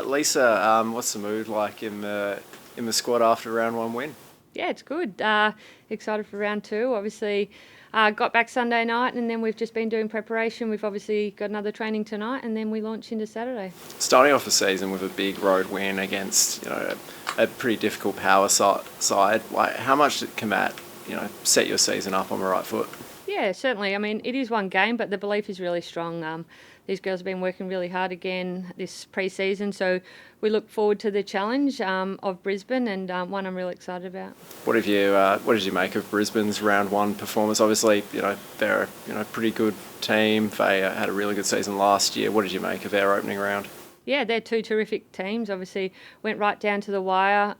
Lisa, what's the mood like in the squad after round one win? Yeah, it's good. Excited for round two. Obviously, got back Sunday night, and then we've just been doing preparation. We've obviously got another training tonight, and then we launch into Saturday. Starting off the season with a big road win against a pretty difficult power side. Like, how much can that set your season up on the right foot? Yeah, certainly. I mean, it is one game, but the belief is really strong. These girls have been working really hard again this pre-season, so we look forward to the challenge of Brisbane, and one I'm really excited about. What did you make of Brisbane's round one performance? Obviously, they're a pretty good team. They had a really good season last year. What did you make of their opening round? Yeah, they're two terrific teams. Obviously, went right down to the wire.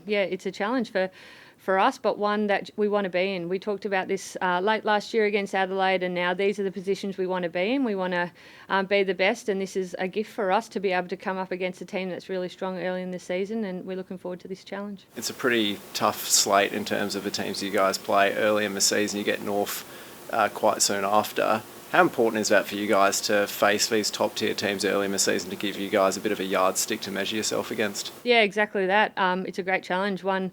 It's a challenge for us, but one that we want to be in. We talked about this late last year against Adelaide, and now these are the positions we want to be in. We want to be the best, and this is a gift for us to be able to come up against a team that's really strong early in the season, and we're looking forward to this challenge. It's a pretty tough slate in terms of the teams you guys play early in the season. You get North quite soon after. How important is that for you guys to face these top-tier teams early in the season to give you guys a bit of a yardstick to measure yourself against? Yeah, exactly that. It's a great challenge. One,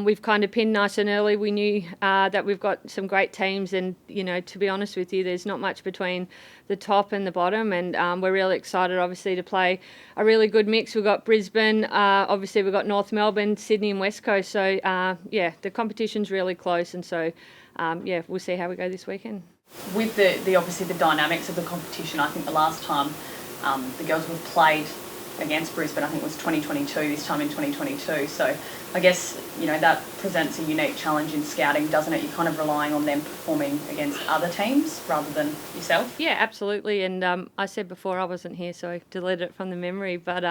we've kind of pinned nice and early. We knew that we've got some great teams, and, to be honest with you, there's not much between the top and the bottom, and we're really excited, obviously, to play a really good mix. We've got Brisbane, obviously we've got North Melbourne, Sydney and West Coast, so, the competition's really close, and so, we'll see how we go this weekend. With the obviously the dynamics of the competition, I think the last time the girls have played against Brisbane, I think it was 2022, this time in 2022. So I guess, that presents a unique challenge in scouting, doesn't it? You're kind of relying on them performing against other teams rather than yourself. Yeah, absolutely. And I said before I wasn't here, so I deleted it from the memory. But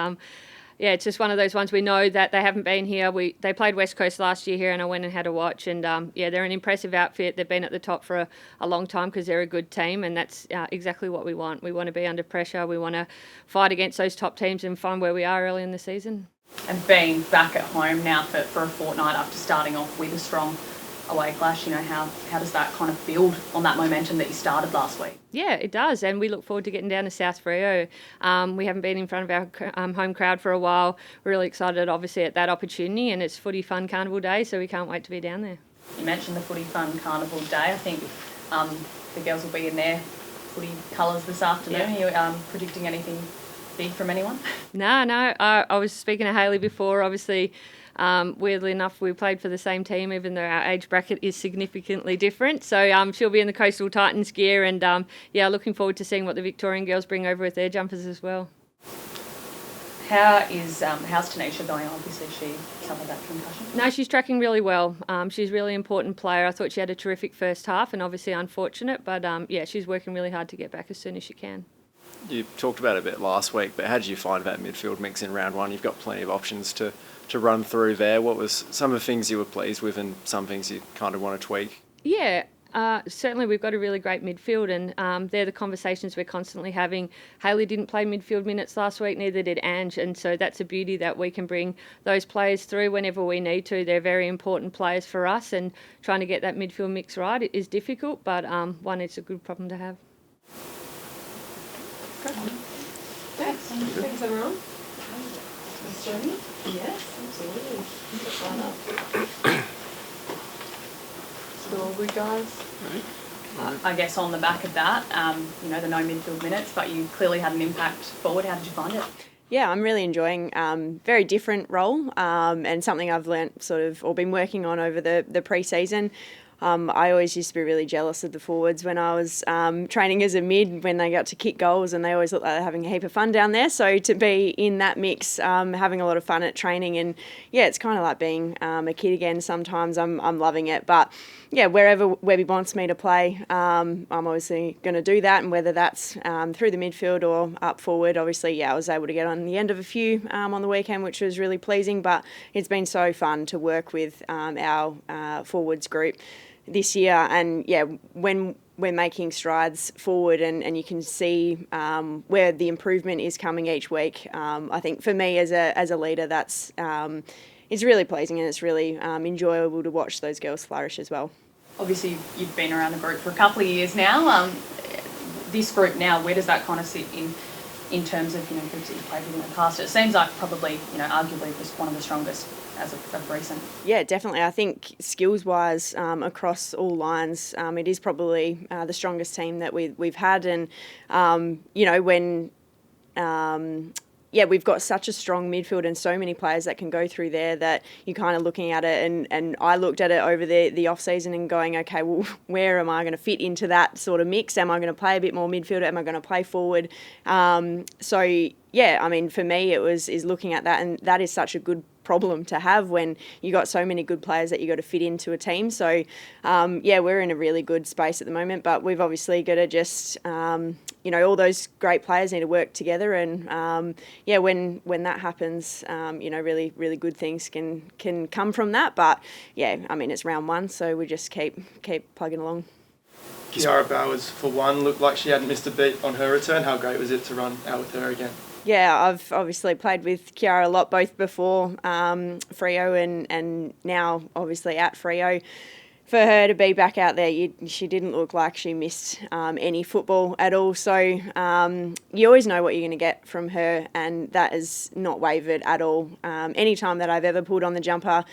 it's just one of those ones. We know that they haven't been here. They played West Coast last year here, and I went and had a watch. And they're an impressive outfit. They've been at the top for a long time because they're a good team, and that's exactly what we want. We want to be under pressure. We want to fight against those top teams and find where we are early in the season. And being back at home now for a fortnight after starting off with a strong away clash, how does that kind of build on that momentum that you started last week? Yeah, it does, and we look forward to getting down to South Freo. We haven't been in front of our home crowd for a while. We're really excited, obviously, at that opportunity, and it's Footy Fun Carnival Day, so we can't wait to be down there. You mentioned the Footy Fun Carnival Day. I think the girls will be in their footy colours this afternoon. Yeah. Are you predicting anything big from anyone? No. I was speaking to Hayley before, obviously. Weirdly enough, we played for the same team, even though our age bracket is significantly different. So she'll be in the Coastal Titans gear, and looking forward to seeing what the Victorian girls bring over with their jumpers as well. How's Tanisha going? Obviously, she suffered that concussion. No, she's tracking really well. She's a really important player. I thought she had a terrific first half, and obviously unfortunate, but she's working really hard to get back as soon as she can. You talked about it a bit last week, but how did you find that midfield mix in round one? You've got plenty of options to run through there. What was some of the things you were pleased with and some things you kind of want to tweak? Yeah, certainly we've got a really great midfield, and they're the conversations we're constantly having. Hayley didn't play midfield minutes last week, neither did Ange, and so that's a beauty that we can bring those players through whenever we need to. They're very important players for us, and trying to get that midfield mix right is difficult, but it's a good problem to have. Thanks. Thanks, everyone. Yes, absolutely. Still all good, guys? I guess on the back of that, the no midfield minutes, but you clearly had an impact forward. How did you find it? Yeah, I'm really enjoying very different role and something I've learnt or been working on over the pre-season. I always used to be really jealous of the forwards when I was training as a mid, when they got to kick goals, and they always looked like they're having a heap of fun down there. So to be in that mix, having a lot of fun at training, and it's kind of like being a kid again sometimes. I'm loving it. But wherever Webby wants me to play, I'm obviously going to do that, and whether that's through the midfield or up forward. Obviously, I was able to get on the end of a few on the weekend, which was really pleasing, but it's been so fun to work with our forwards group this year, and when we're making strides forward and you can see where the improvement is coming each week, I think for me as a leader, that's it's really pleasing, and it's really enjoyable to watch those girls flourish as well. Obviously, you've been around the group for a couple of years now. This group now, where does that kind of sit in terms of, groups that you've played with in the past? It seems like probably, arguably just one of the strongest as of recent. Yeah, definitely. I think skills-wise, across all lines, it is probably the strongest team that we've had. And, when... we've got such a strong midfield and so many players that can go through there that you're kind of looking at it, and I looked at it over the off-season and going, okay, well, where am I going to fit into that sort of mix? Am I going to play a bit more midfielder? Am I going to play forward? For me, it is looking at that, and that is such a good problem to have when you got so many good players that you got to fit into a team. So, we're in a really good space at the moment, but we've obviously got to just, all those great players need to work together, and when that happens, really, really good things can come from that. But it's round one, so we just keep plugging along. Kiara Bowers, for one, looked like she hadn't missed a beat on her return. How great was it to run out with her again? Yeah, I've obviously played with Kiara a lot, both before Freo and now obviously at Freo. For her to be back out there, she didn't look like she missed any football at all. So you always know what you're going to get from her, and that has not wavered at all. Any time that I've ever pulled on the jumper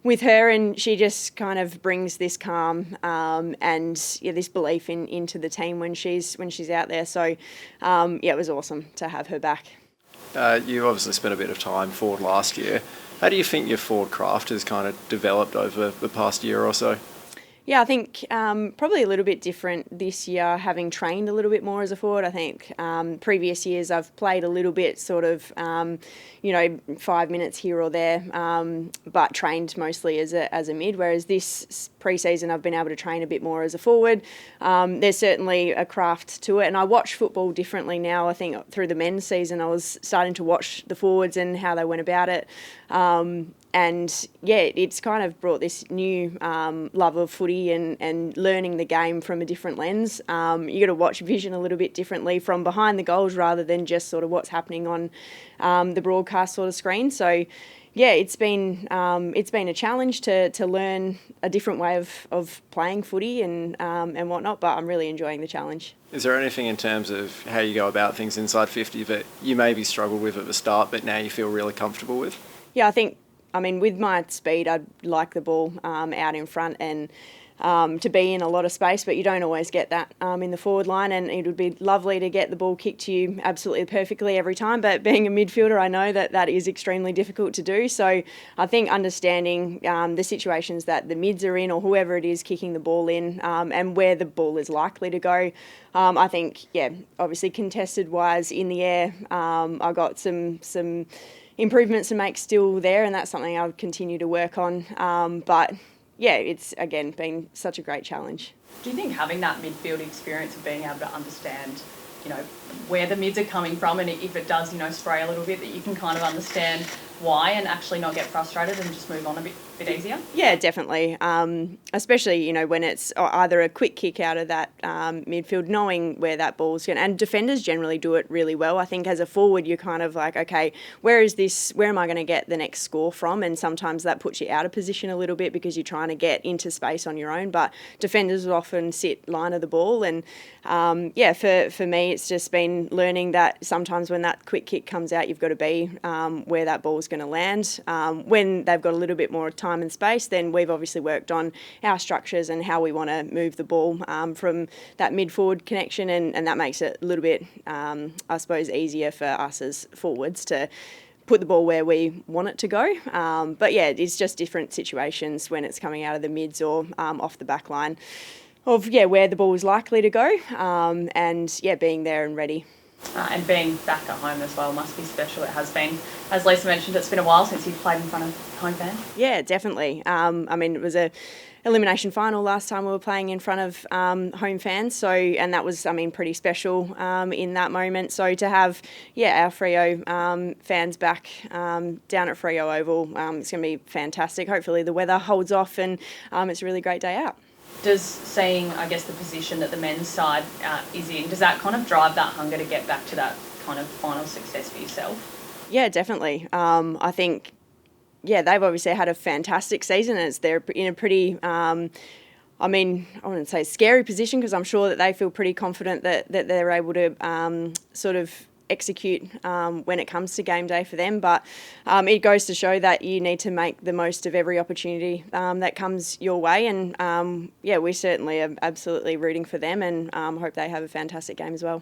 with her, and she just kind of brings this calm and this belief into the team when she's out there. So it was awesome to have her back. You obviously spent a bit of time forward last year. How do you think your forward craft has kind of developed over the past year or so? Yeah, I think probably a little bit different this year, having trained a little bit more as a forward. I think previous years I've played a little bit sort of, 5 minutes here or there, but trained mostly as a mid, whereas this pre-season I've been able to train a bit more as a forward. There's certainly a craft to it, and I watch football differently now. I think through the men's season I was starting to watch the forwards and how they went about it. It's kind of brought this new love of footy and learning the game from a different lens. You got to watch vision a little bit differently from behind the goals rather than just sort of what's happening on the broadcast sort of screen. So, it's been a challenge to learn a different way of playing footy and whatnot, but I'm really enjoying the challenge. Is there anything in terms of how you go about things inside 50 that you maybe struggled with at the start, but now you feel really comfortable with? Yeah, I think, with my speed, I'd like the ball out in front and to be in a lot of space, but you don't always get that in the forward line, and it would be lovely to get the ball kicked to you absolutely perfectly every time, but being a midfielder, I know that is extremely difficult to do. So I think understanding the situations that the mids are in, or whoever it is kicking the ball in, and where the ball is likely to go. I think, obviously contested-wise in the air, I got some improvements to make still there, and that's something I'll continue to work on. But it's again been such a great challenge. Do you think having that midfield experience of being able to understand, where the mids are coming from, and if it does, spray a little bit, that you can kind of understand why and actually not get frustrated and just move on a bit easier? Yeah, definitely. Especially, when it's either a quick kick out of that midfield, knowing where that ball's going. And defenders generally do it really well. I think as a forward, you're kind of like, okay, where am I going to get the next score from? And sometimes that puts you out of position a little bit because you're trying to get into space on your own. But defenders often sit line of the ball. And for me, it's just been learning that sometimes when that quick kick comes out, you've got to be where that ball's going to land. When they've got a little bit more time and space, then we've obviously worked on our structures and how we want to move the ball from that mid-forward connection, and that makes it a little bit, I suppose, easier for us as forwards to put the ball where we want it to go. It's just different situations when it's coming out of the mids or off the back line of where the ball is likely to go, and being there and ready. And being back at home as well must be special. It has been, as Lisa mentioned, it's been a while since you've played in front of home fans. Yeah, definitely. It was a elimination final last time we were playing in front of home fans, and that was pretty special in that moment. So to have our Freo fans back down at Freo Oval, it's going to be fantastic. Hopefully the weather holds off and it's a really great day out. Does seeing, I guess, the position that the men's side is in, does that kind of drive that hunger to get back to that kind of final success for yourself? Yeah, definitely. I think, they've obviously had a fantastic season, as they're in a pretty, I wouldn't say scary position, because I'm sure that they feel pretty confident that they're able to sort of execute when it comes to game day for them. But it goes to show that you need to make the most of every opportunity that comes your way. And we certainly are absolutely rooting for them and hope they have a fantastic game as well.